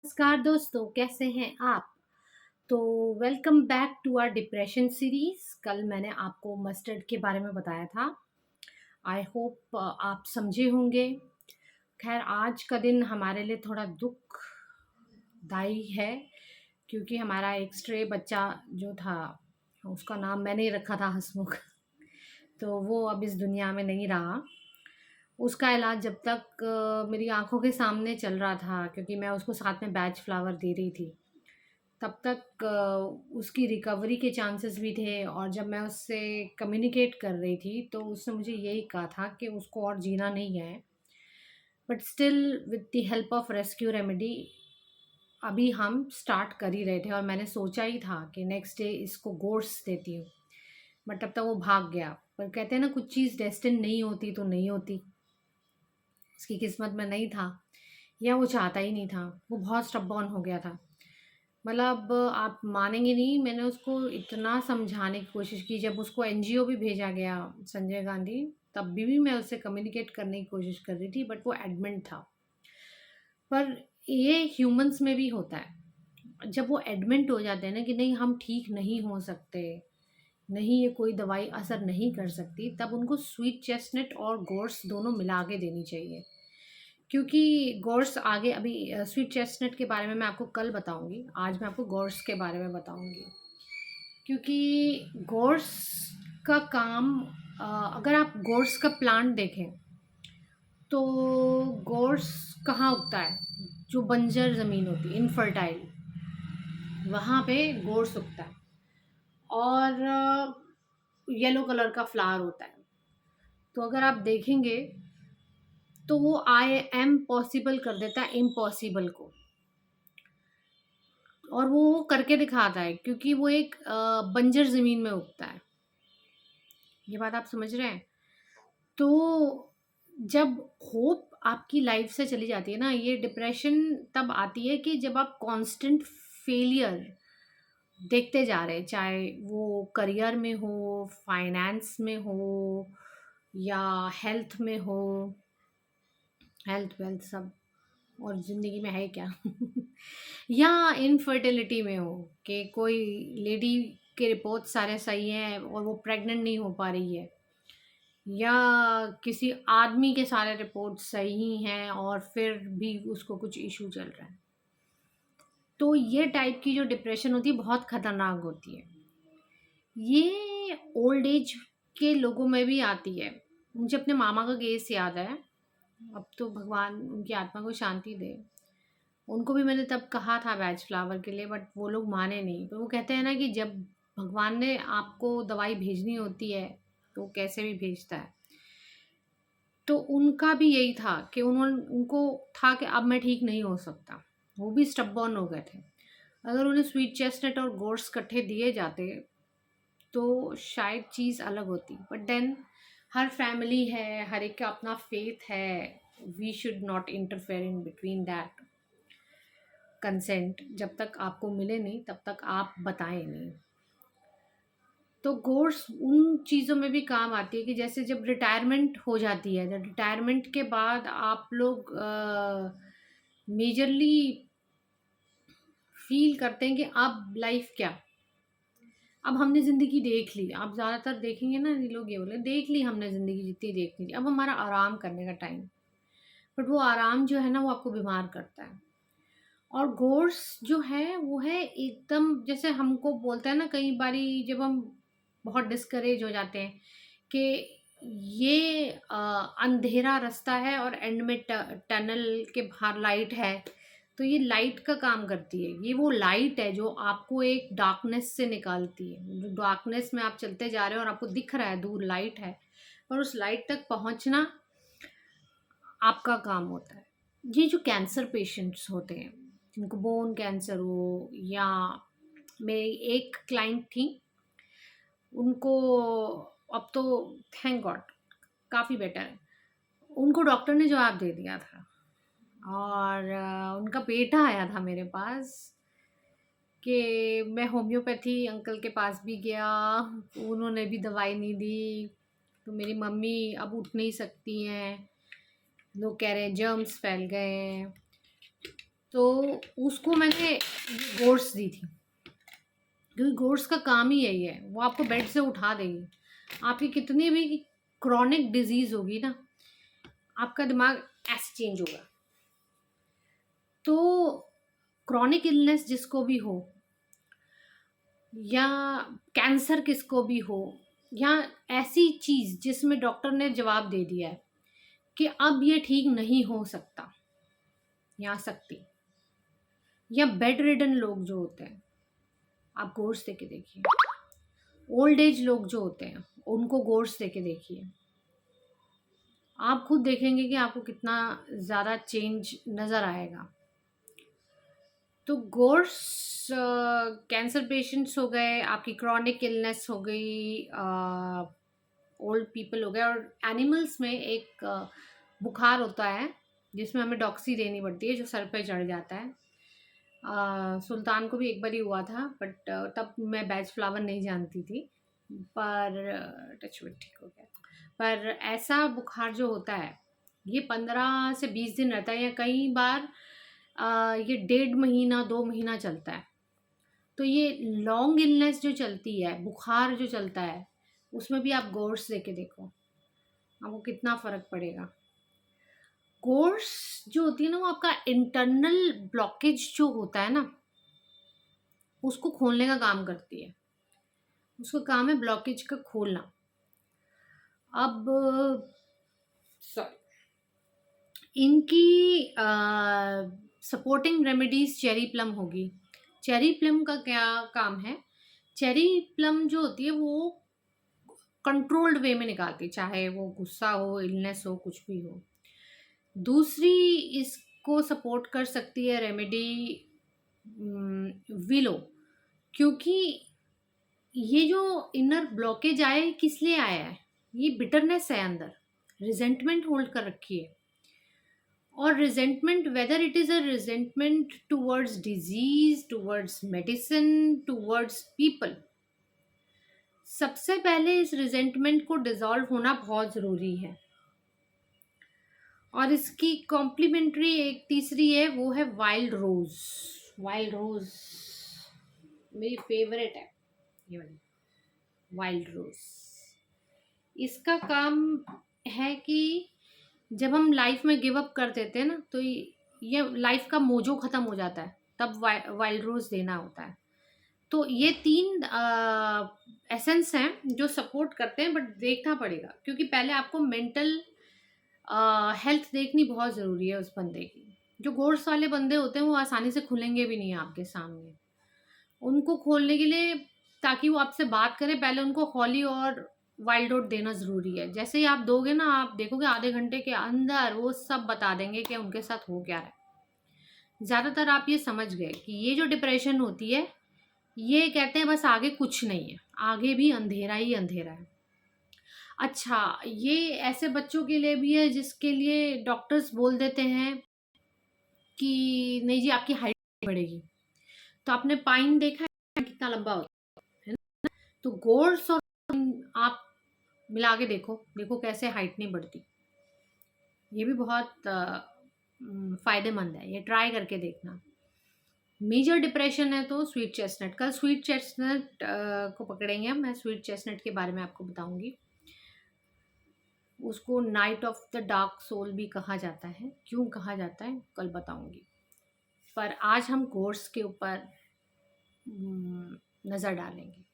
नमस्कार दोस्तों, कैसे हैं आप? तो welcome back to our depression series. कल मैंने आपको मस्टर्ड के बारे में बताया था। आई होप आप समझे होंगे। खैर, आज का दिन हमारे लिए थोड़ा दुखदाई है, क्योंकि हमारा एक स्ट्रे बच्चा जो था, उसका नाम मैंने ही रखा था हंसमुख। तो वो अब इस दुनिया में नहीं रहा। उसका इलाज जब तक मेरी आंखों के सामने चल रहा था, क्योंकि मैं उसको साथ में बैच फ्लावर दे रही थी, तब तक उसकी रिकवरी के चांसेस भी थे। और जब मैं उससे कम्युनिकेट कर रही थी तो उसने मुझे यही कहा था कि उसको और जीना नहीं है। But still, with the help of rescue remedy, अभी हम स्टार्ट कर ही रहे थे और मैंने सोचा ही था कि नेक्स्ट डे इसको गोर्स देती हूँ। बट तब तक वो भाग गया। पर कहते हैं ना, कुछ चीज़ डेस्टिन नहीं होती तो नहीं होती। उसकी किस्मत में नहीं था, या वो चाहता ही नहीं था। वो बहुत स्टबॉर्न हो गया था। मतलब आप मानेंगे नहीं, मैंने उसको इतना समझाने की कोशिश की। जब उसको एनजीओ भी भेजा गया, संजय गांधी, तब भी मैं उससे कम्युनिकेट करने की कोशिश कर रही थी, बट वो एडमिट था। पर ये ह्यूमंस में भी होता है। जब वो एडमिट हो जाते हैं ना कि नहीं, हम ठीक नहीं हो सकते, नहीं ये कोई दवाई असर नहीं कर सकती, तब उनको स्वीट चेस्टनट और गोर्स दोनों मिला के देनी चाहिए। क्योंकि गोर्स आगे, अभी स्वीट चेस्टनट के बारे में मैं आपको कल बताऊंगी, आज मैं आपको गोर्स के बारे में बताऊंगी। क्योंकि गोर्स का काम, अगर आप गोर्स का प्लांट देखें तो गोर्स कहाँ उगता है? जो बंजर ज़मीन होती है, इनफर्टाइल, वहाँ पे गोर्स उगता है। और येलो कलर का फ्लावर होता है। तो अगर आप देखेंगे तो वो आई एम पॉसिबल कर देता है इम्पॉसिबल को, और वो करके दिखाता है, क्योंकि वो एक बंजर ज़मीन में उगता है। ये बात आप समझ रहे हैं? तो जब होप आपकी लाइफ से चली जाती है ना, ये डिप्रेशन तब आती है कि जब आप कांस्टेंट फेलियर देखते जा रहे हैं, चाहे वो करियर में हो, फाइनेंस में हो, या हेल्थ में हो। हेल्थ वेल्थ सब, और ज़िंदगी में है क्या? या इनफर्टिलिटी में हो, कि कोई लेडी के रिपोर्ट सारे सही हैं और वो प्रेग्नेंट नहीं हो पा रही है, या किसी आदमी के सारे रिपोर्ट सही हैं और फिर भी उसको कुछ इशू चल रहा है। तो ये टाइप की जो डिप्रेशन होती है, बहुत ख़तरनाक होती है। ये ओल्ड एज के लोगों में भी आती है। मुझे अपने मामा का केस याद है। अब तो भगवान उनकी आत्मा को शांति दे। उनको भी मैंने तब कहा था बैच फ्लावर के लिए, बट वो लोग माने नहीं। तो वो कहते हैं ना कि जब भगवान ने आपको दवाई भेजनी होती है तो वो कैसे भी भेजता है। तो उनका भी यही था कि उनको था कि अब मैं ठीक नहीं हो सकता। वो भी स्टबॉर्न हो गए थे। अगर उन्हें स्वीट चेस्टनट और गोट्स इकट्ठे दिए जाते तो शायद चीज़ अलग होती। बट देन, हर फैमिली है, हर एक का अपना फेथ है। We should not interfere in between that. Consent जब तक आपको मिले नहीं, तब तक आप बताएं नहीं। तो गोर्स उन चीज़ों में भी काम आती है कि जैसे जब रिटायरमेंट हो जाती है, जब रिटायरमेंट के बाद आप लोग मेजरली फील करते हैं कि अब लाइफ क्या, अब हमने ज़िंदगी देख ली। आप ज़्यादातर देखेंगे ना, ये लोग ये बोले, देख ली हमने ज़िंदगी जितनी देखनी थी, अब हमारा आराम करने का टाइम। बट वो आराम जो है ना, वो आपको बीमार करता है। और गोर्स जो है वो है एकदम, जैसे हमको बोलता है ना कई बारी, जब हम बहुत डिस्करेज हो जाते हैं कि ये अंधेरा रास्ता है और एंड में टनल के बाहर लाइट है। तो ये लाइट का काम करती है। ये वो लाइट है जो आपको एक डार्कनेस से निकालती है। जो डार्कनेस में आप चलते जा रहे हो और आपको दिख रहा है दूर लाइट है, पर उस लाइट तक पहुंचना आपका काम होता है। ये जो कैंसर पेशेंट्स होते हैं, जिनको बोन कैंसर हो, या मेरी एक क्लाइंट थी, उनको अब तो थैंक गॉड काफ़ी बेटर है। उनको डॉक्टर ने जवाब दे दिया था, और उनका बेटा आया था मेरे पास कि मैं होम्योपैथी अंकल के पास भी गया, उन्होंने भी दवाई नहीं दी, तो मेरी मम्मी अब उठ नहीं सकती हैं, लोग कह रहे हैं जर्म्स फैल गए हैं। तो उसको मैंने गोट्स दी थी, क्योंकि गोट्स का काम ही यही है, वो आपको बेड से उठा देगी। आपकी कितनी भी क्रॉनिक डिजीज़ होगी ना, आपका दिमाग ऐसे चेंज होगा। तो क्रॉनिक इलनेस जिसको भी हो, या कैंसर किसको भी हो, या ऐसी चीज़ जिसमें डॉक्टर ने जवाब दे दिया है कि अब ये ठीक नहीं हो सकता या सकती, या बेड रिडन लोग जो होते हैं, आप गोट्स दे के देखिए। ओल्ड एज लोग जो होते हैं, उनको गोट्स दे के देखिए। आप खुद देखेंगे कि आपको कितना ज़्यादा चेंज नज़र आएगा। तो गोट्स कैंसर पेशेंट्स हो गए, आपकी क्रॉनिक इलनेस हो गई, ओल्ड पीपल हो गए, और एनिमल्स में एक बुखार होता है जिसमें हमें डॉक्सी देनी पड़ती है, जो सर पे चढ़ जाता है। सुल्तान को भी एक बार ही हुआ था, बट तब मैं बैच फ्लावर नहीं जानती थी, पर टचवुड ठीक हो गया। पर ऐसा बुखार जो होता है, ये 15 से 20 दिन रहता है, या कई बार ये 1.5 महीना 2 महीना चलता है। तो ये लॉन्ग इलनेस जो चलती है, बुखार जो चलता है, उसमें भी आप गोट्स दे के देखो, आपको कितना फ़र्क पड़ेगा। गोट्स जो होती है ना, वो आपका इंटरनल ब्लॉकेज जो होता है ना, उसको खोलने का काम करती है। उसका काम है ब्लॉकेज का खोलना। अब सॉरी, इनकी सपोर्टिंग रेमेडीज चेरी प्लम होगी। चेरी प्लम का क्या काम है? चेरी प्लम जो होती है वो कंट्रोल्ड वे में निकालती है, चाहे वो गुस्सा हो, इलनेस हो, कुछ भी हो। दूसरी इसको सपोर्ट कर सकती है रेमेडी विलो, क्योंकि ये जो इनर ब्लॉकेज आए किस लिए आया है, ये बिटरनेस है अंदर, रिजेंटमेंट होल्ड कर रखी है। और resentment, whether it is a resentment towards disease, towards medicine, towards people, सबसे पहले इस रिजेंटमेंट को डिसॉल्व होना बहुत ज़रूरी है। और इसकी कॉम्प्लीमेंट्री एक तीसरी है, वो है वाइल्ड रोज। वाइल्ड रोज मेरी फेवरेट है, ये वाली वाइल्ड रोज। इसका काम है कि जब हम लाइफ में गिव अप कर देते हैं ना, तो ये लाइफ का मोजो ख़त्म हो जाता है, तब वाइल्ड रोज देना होता है। तो ये 3 एसेंस हैं जो सपोर्ट करते हैं, बट देखना पड़ेगा, क्योंकि पहले आपको मेंटल हेल्थ देखनी बहुत ज़रूरी है उस बंदे की। जो गोड्स वाले बंदे होते हैं वो आसानी से खुलेंगे भी नहीं आपके सामने। उनको खोलने के लिए, ताकि वो आपसे बात करें, पहले उनको हॉली और वाइल्ड ओट देना ज़रूरी है। जैसे ही आप दोगे ना, आप देखोगे आधे घंटे के अंदर वो सब बता देंगे कि उनके साथ हो क्या रहा है। ज़्यादातर आप ये समझ गए कि ये जो डिप्रेशन होती है, ये कहते हैं बस आगे कुछ नहीं है, आगे भी अंधेरा ही अंधेरा है। अच्छा, ये ऐसे बच्चों के लिए भी है जिसके लिए डॉक्टर्स बोल देते हैं कि नहीं जी आपकी हाइट बढ़ेगी। तो आपने पाइन देखा है कितना लंबा होता है ना? तो गोड्स और आप मिला के देखो, देखो कैसे हाइट नहीं बढ़ती। ये भी बहुत फ़ायदेमंद है, ये ट्राई करके देखना। मेजर डिप्रेशन है तो स्वीट चेस्टनट, कल स्वीट चेस्टनट को पकड़ेंगे हम। मैं स्वीट चेस्टनट के बारे में आपको बताऊंगी। उसको night of the dark soul भी कहा जाता है, क्यों कहा जाता है कल बताऊंगी। पर आज हम कोर्स के ऊपर नज़र डालेंगे।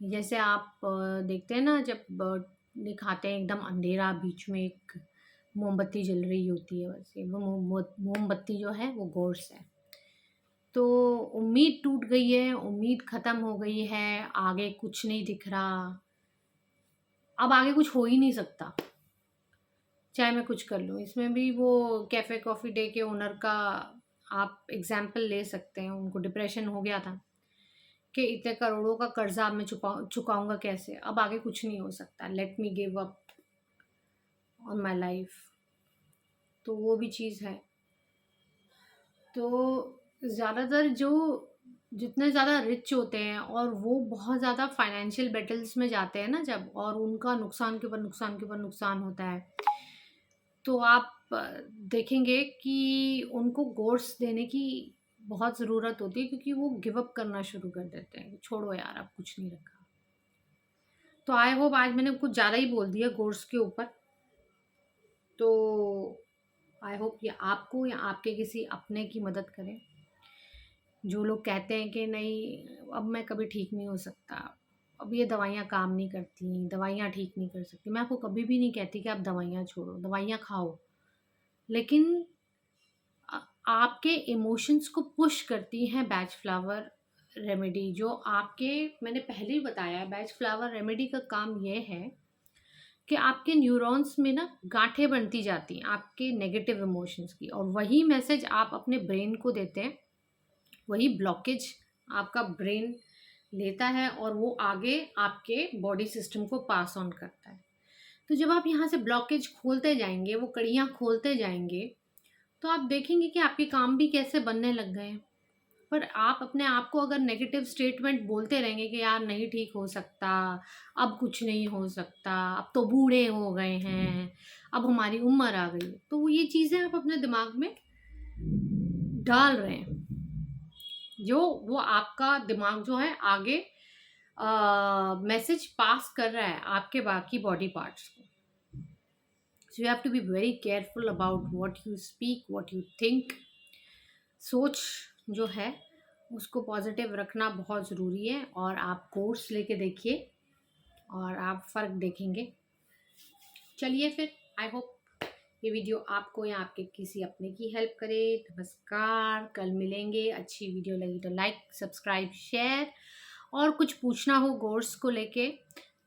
जैसे आप देखते हैं ना, जब दिखाते हैं एकदम अंधेरा, बीच में एक मोमबत्ती जल रही होती है, वैसे वो मोमबत्ती जो है वो गोर्स है। तो उम्मीद टूट गई है, उम्मीद ख़त्म हो गई है, आगे कुछ नहीं दिख रहा, अब आगे कुछ हो ही नहीं सकता, चाहे मैं कुछ कर लूँ। इसमें भी वो कैफ़े कॉफ़ी डे के ओनर का आप एग्जाम्पल ले सकते हैं। उनको डिप्रेशन हो गया था कि इतने करोड़ों का कर्जा अब मैं चुकाऊंगा कैसे, अब आगे कुछ नहीं हो सकता, let me give up on my life. तो वो भी चीज़ है। तो ज़्यादातर जो जितने ज़्यादा रिच होते हैं और वो बहुत ज़्यादा फाइनेंशियल बैटल्स में जाते हैं ना जब, और उनका नुकसान के ऊपर नुकसान के ऊपर नुकसान होता है, तो आप देखेंगे कि उनको कोर्स देने की बहुत ज़रूरत होती है, क्योंकि वो गिव अप करना शुरू कर देते हैं, छोड़ो यार अब कुछ नहीं रखा। तो आई होप आज मैंने कुछ ज़्यादा ही बोल दिया कोर्स के ऊपर। तो आई होप ये आपको या आपके किसी अपने की मदद करें। जो लोग कहते हैं कि नहीं अब मैं कभी ठीक नहीं हो सकता, अब ये दवाइयाँ काम नहीं करती, दवाइयाँ ठीक नहीं कर सकती। मैं आपको कभी भी नहीं कहती कि आप दवाइयाँ छोड़ो, दवाइयाँ खाओ। लेकिन आपके इमोशंस को पुश करती हैं बैच फ्लावर रेमेडी, जो आपके, मैंने पहले ही बताया, बैच फ्लावर रेमेडी का काम ये है कि आपके न्यूरॉन्स में ना गांठें बनती जाती हैं आपके नेगेटिव इमोशंस की, और वही मैसेज आप अपने ब्रेन को देते हैं। वही ब्लॉकेज आपका ब्रेन लेता है और वो आगे आपके बॉडी सिस्टम को पास ऑन करता है। तो जब आप यहाँ से ब्लॉकेज खोलते जाएंगे, वो कड़ियाँ खोलते जाएंगे, तो आप देखेंगे कि आपके काम भी कैसे बनने लग गए हैं। पर आप अपने आप को अगर नेगेटिव स्टेटमेंट बोलते रहेंगे कि यार नहीं ठीक हो सकता, अब कुछ नहीं हो सकता, अब तो बूढ़े हो गए हैं, अब हमारी उम्र आ गई है, तो ये चीज़ें आप अपने दिमाग में डाल रहे हैं, जो वो आपका दिमाग जो है आगे मैसेज पास कर रहा है आपके बाकी बॉडी पार्ट्स को। So you have to be very careful about what you speak, what you think. सोच जो है उसको पॉजिटिव रखना बहुत ज़रूरी है, और आप कोर्स लेके देखिए और आप फ़र्क देखेंगे। चलिए फिर, आई होप ये वीडियो आपको या आपके किसी अपने की हेल्प करे। नमस्कार, कल मिलेंगे। अच्छी वीडियो लगी तो लाइक, सब्सक्राइब, शेयर, और कुछ पूछना हो कोर्स को लेके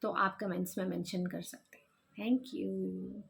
तो आप कमेंट्स में मेंशन कर सकते हैं। Thank you.